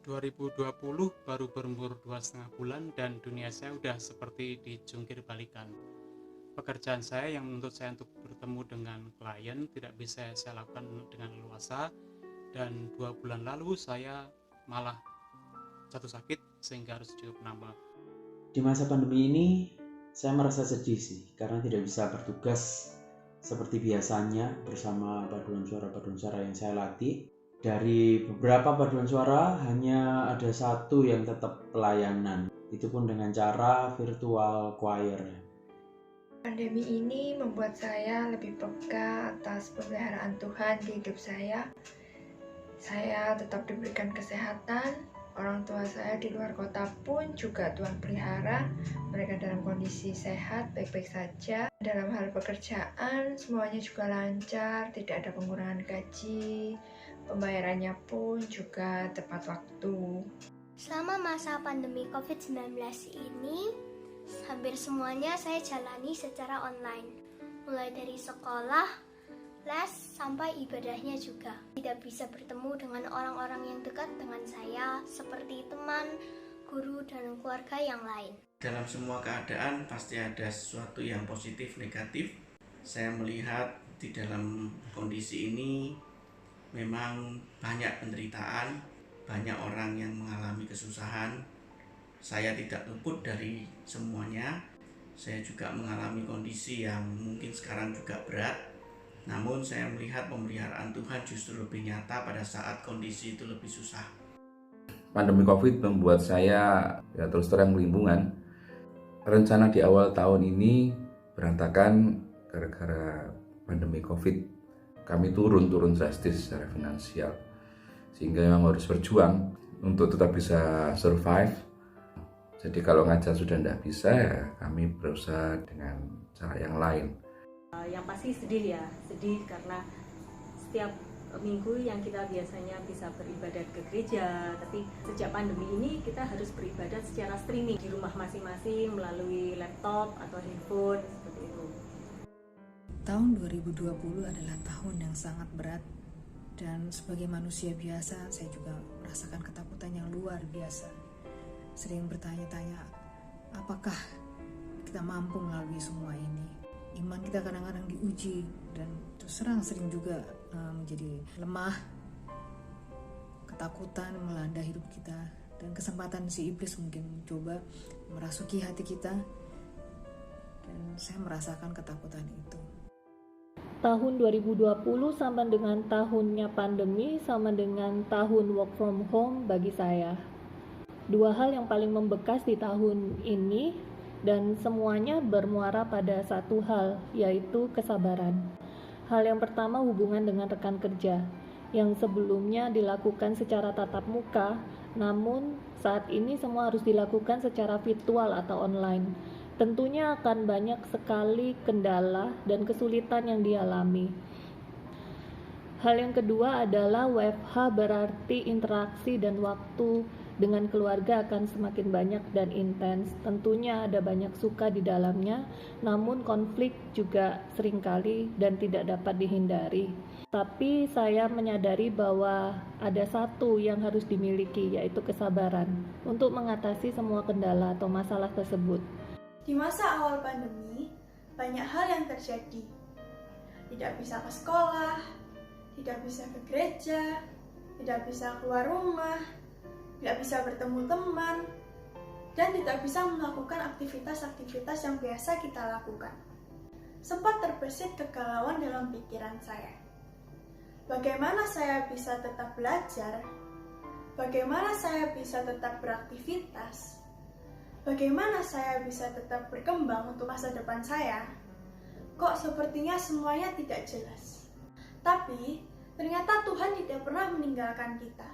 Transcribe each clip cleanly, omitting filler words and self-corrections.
2020 baru berumur 2,5 bulan dan dunia saya udah seperti dijungkir balikan. Pekerjaan saya yang menuntut saya untuk bertemu dengan klien tidak bisa saya lakukan dengan leluasa, dan 2 bulan lalu saya malah jatuh sakit sehingga harus dirujuk penambah. Di masa pandemi ini saya merasa sedih sih karena tidak bisa bertugas seperti biasanya bersama paduan suara yang saya latih. Dari beberapa paduan suara hanya ada satu yang tetap pelayanan, itu pun dengan cara virtual choir. Pandemi ini membuat saya lebih peka atas pemeliharaan Tuhan di hidup saya. Saya tetap diberikan kesehatan. Orang tua saya di luar kota pun juga Tuhan pelihara. Mereka dalam kondisi sehat, baik-baik saja. Dalam hal pekerjaan, semuanya juga lancar, tidak ada pengurangan gaji. Pembayarannya pun juga tepat waktu. Selama masa pandemi COVID-19 ini, hampir semuanya saya jalani secara online. Mulai dari sekolah, les, sampai ibadahnya juga. Tidak bisa bertemu dengan orang-orang yang dekat dengan saya, seperti teman, guru, dan keluarga yang lain. Dalam semua keadaan pasti ada sesuatu yang positif, negatif. Saya melihat di dalam kondisi ini memang banyak penderitaan, banyak orang yang mengalami kesusahan. Saya tidak luput dari semuanya. Saya juga mengalami kondisi yang mungkin sekarang juga berat. Namun saya melihat pemeliharaan Tuhan justru lebih nyata pada saat kondisi itu lebih susah. Pandemi COVID membuat saya terus terang kelimpungan. Rencana di awal tahun ini berantakan gara-gara pandemi COVID. Kami turun drastis secara finansial, sehingga memang harus berjuang untuk tetap bisa survive. Jadi kalau ngajar sudah tidak bisa, ya kami berusaha dengan cara yang lain. Yang pasti sedih ya, sedih karena setiap minggu yang kita biasanya bisa beribadat ke gereja, tapi sejak pandemi ini kita harus beribadat secara streaming di rumah masing-masing melalui laptop atau handphone seperti itu. Tahun 2020 adalah tahun yang sangat berat, dan sebagai manusia biasa saya juga merasakan ketakutan yang luar biasa. Sering bertanya-tanya, apakah kita mampu melalui semua ini? Iman kita kadang-kadang diuji, dan terus terang sering juga menjadi lemah. Ketakutan melanda hidup kita, dan kesempatan si iblis mungkin mencoba merasuki hati kita, dan saya merasakan ketakutan itu. Tahun 2020 sama dengan tahunnya pandemi, sama dengan tahun work from home bagi saya. Dua hal yang paling membekas di tahun ini, dan semuanya bermuara pada satu hal, yaitu kesabaran. Hal yang pertama hubungan dengan rekan kerja, yang sebelumnya dilakukan secara tatap muka, namun saat ini semua harus dilakukan secara virtual atau online. Tentunya akan banyak sekali kendala dan kesulitan yang dialami. Hal yang kedua adalah WFH, berarti interaksi dan waktu dengan keluarga akan semakin banyak dan intens. Tentunya ada banyak suka di dalamnya, namun konflik juga seringkali dan tidak dapat dihindari. Tapi saya menyadari bahwa ada satu yang harus dimiliki, yaitu kesabaran untuk mengatasi semua kendala atau masalah tersebut. Di masa awal pandemi, banyak hal yang terjadi. Tidak bisa ke sekolah, tidak bisa ke gereja, tidak bisa keluar rumah, tidak bisa bertemu teman, dan tidak bisa melakukan aktivitas-aktivitas yang biasa kita lakukan. Sempat terbesit kegalauan dalam pikiran saya. Bagaimana saya bisa tetap belajar? Bagaimana saya bisa tetap beraktivitas? Bagaimana saya bisa tetap berkembang untuk masa depan saya? Kok sepertinya semuanya tidak jelas. Tapi, ternyata Tuhan tidak pernah meninggalkan kita.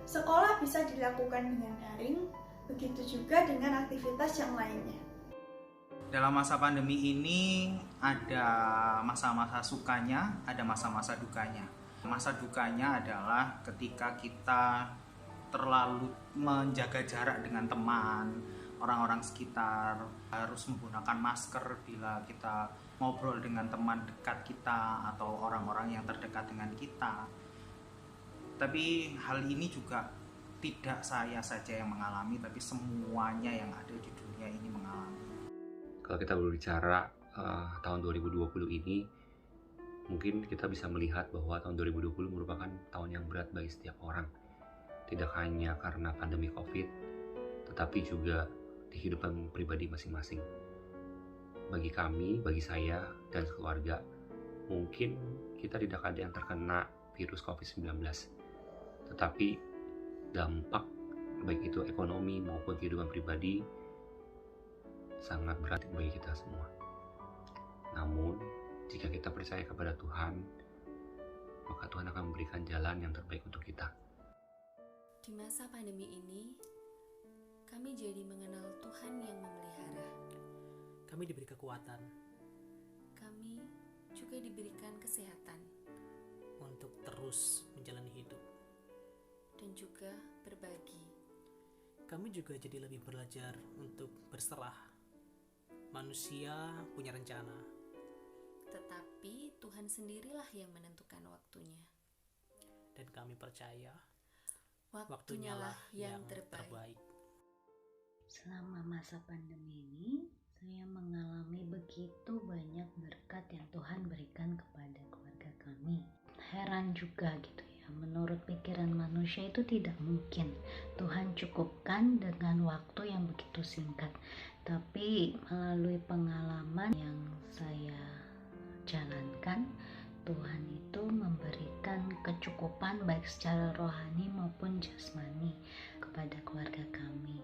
Sekolah bisa dilakukan dengan daring, begitu juga dengan aktivitas yang lainnya. Dalam masa pandemi ini ada masa-masa sukanya, ada masa-masa dukanya. Masa dukanya adalah ketika kita terlalu menjaga jarak dengan teman, orang-orang sekitar, harus menggunakan masker bila kita ngobrol dengan teman dekat kita atau orang-orang yang terdekat dengan kita. Tapi hal ini juga tidak saya saja yang mengalami, tapi semuanya yang ada di dunia ini mengalami. Kalau kita berbicara tahun 2020 ini, mungkin kita bisa melihat bahwa tahun 2020 merupakan tahun yang berat bagi setiap orang. Tidak hanya karena pandemi COVID, tetapi juga di kehidupan pribadi masing-masing. Bagi kami, bagi saya, dan keluarga, mungkin kita tidak ada yang terkena virus COVID-19. Tetapi dampak, baik itu ekonomi maupun kehidupan pribadi, sangat berat bagi kita semua. Namun, jika kita percaya kepada Tuhan, maka Tuhan akan memberikan jalan yang terbaik untuk kita. Di masa pandemi ini, kami jadi mengenal Tuhan yang memelihara. Kami diberi kekuatan Kami juga diberikan kesehatan untuk terus menjalani hidup. dan juga berbagi. Kami juga jadi lebih belajar untuk berserah. Manusia punya rencana, Tetapi Tuhan sendirilah yang menentukan waktunya. dan kami percaya Waktunya lah yang terbaik. Selama masa pandemi ini, saya mengalami begitu banyak berkat yang Tuhan berikan kepada keluarga kami. Heran juga gitu ya, menurut pikiran manusia itu tidak mungkin Tuhan cukupkan dengan waktu yang begitu singkat. Tapi melalui pengalaman yang saya jalankan, Tuhan itu memberikan kecukupan baik secara rohani maupun jasmani kepada keluarga kami.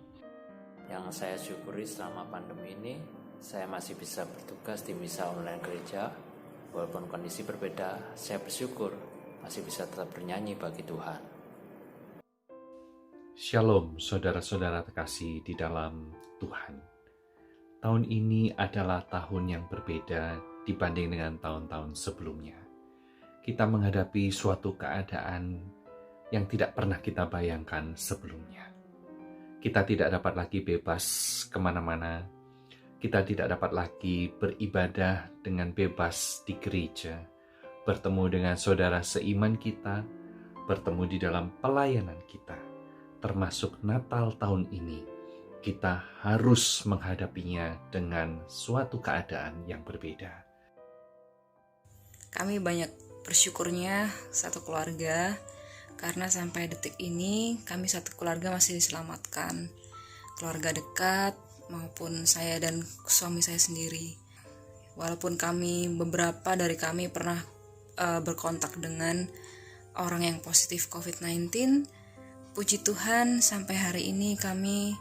Yang saya syukuri selama pandemi ini, saya masih bisa bertugas di misa online gereja. Walaupun kondisi berbeda, saya bersyukur masih bisa tetap bernyanyi bagi Tuhan. Shalom saudara-saudara terkasih di dalam Tuhan. Tahun ini adalah tahun yang berbeda dibanding dengan tahun-tahun sebelumnya. Kita menghadapi suatu keadaan yang tidak pernah kita bayangkan sebelumnya. Kita tidak dapat lagi bebas kemana-mana. Kita tidak dapat lagi beribadah dengan bebas di gereja, bertemu dengan saudara seiman kita, bertemu di dalam pelayanan kita. Termasuk Natal tahun ini, kita harus menghadapinya dengan suatu keadaan yang berbeda. Kami banyak bersyukurnya satu keluarga, karena sampai detik ini kami satu keluarga masih diselamatkan. Keluarga dekat maupun saya dan suami saya sendiri. Walaupun beberapa dari kami pernah berkontak dengan orang yang positif COVID-19, puji Tuhan sampai hari ini kami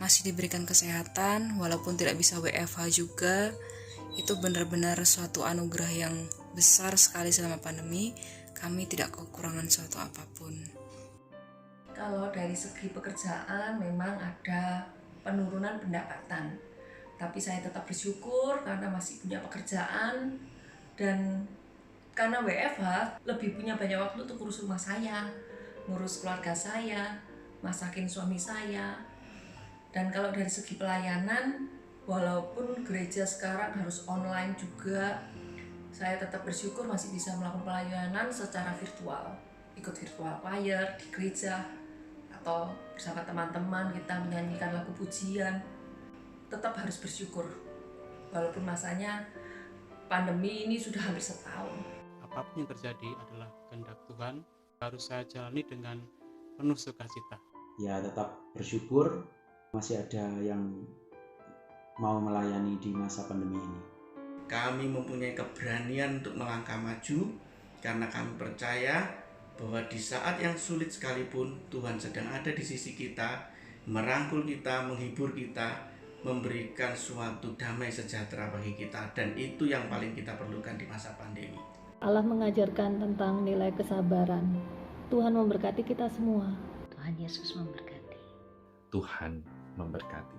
masih diberikan kesehatan, walaupun tidak bisa WFH juga. Itu benar-benar suatu anugerah yang besar sekali selama pandemi. Kami tidak kekurangan suatu apapun. Kalau dari segi pekerjaan memang ada penurunan pendapatan, tapi saya tetap bersyukur karena masih punya pekerjaan, dan karena WFH lebih punya banyak waktu untuk ngurus rumah saya, ngurus keluarga saya, masakin suami saya. Dan kalau dari segi pelayanan, walaupun gereja sekarang harus online juga, saya tetap bersyukur masih bisa melakukan pelayanan secara virtual, ikut virtual choir di gereja, atau bersama teman-teman kita menyanyikan lagu pujian. Tetap harus bersyukur, walaupun masanya pandemi ini sudah hampir setahun. Apapun yang terjadi adalah kehendak Tuhan, harus saya jalani dengan penuh sukacita. Ya, tetap bersyukur masih ada yang mau melayani di masa pandemi ini. Kami mempunyai keberanian untuk melangkah maju karena kami percaya bahwa di saat yang sulit sekalipun Tuhan sedang ada di sisi kita, merangkul kita, menghibur kita, memberikan suatu damai sejahtera bagi kita, dan itu yang paling kita perlukan di masa pandemi. Allah mengajarkan tentang nilai kesabaran. Tuhan memberkati kita semua. Tuhan Yesus memberkati. Tuhan memberkati.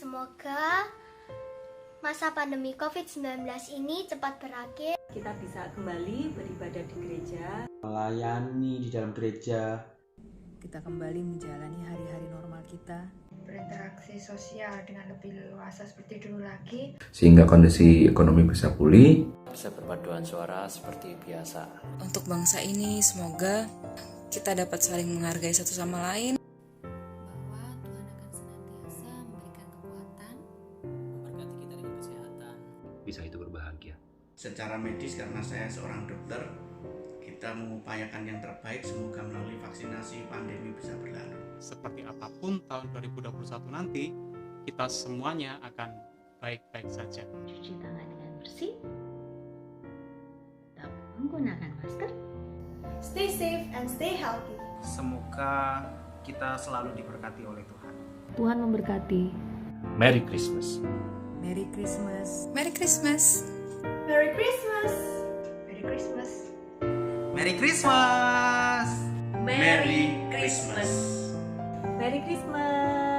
Semoga masa pandemi COVID-19 ini cepat berakhir. Kita bisa kembali beribadah di gereja, melayani di dalam gereja. Kita kembali menjalani hari-hari normal kita, berinteraksi sosial dengan lebih leluasa seperti dulu lagi, sehingga kondisi ekonomi bisa pulih, bisa berpaduan suara seperti biasa. Untuk bangsa ini semoga kita dapat saling menghargai satu sama lain, bahwa Tuhan akan senantiasa memberikan kekuatan, memberkati kita dengan kesehatan, bisa hidup berbahagia. Secara medis, karena saya seorang dokter, kita mengupayakan yang terbaik, semoga melalui vaksinasi pandemi bisa berlalu. Seperti apapun tahun 2021 nanti, kita semuanya akan baik-baik saja. Cuci tangan dengan bersih, tetap menggunakan masker, Stay safe and stay healthy. Semoga kita selalu diberkati oleh Tuhan. Tuhan memberkati. Merry Christmas. Merry Christmas. Merry Christmas. Merry Christmas. Merry Christmas. Merry Christmas. Merry Christmas. Merry Christmas.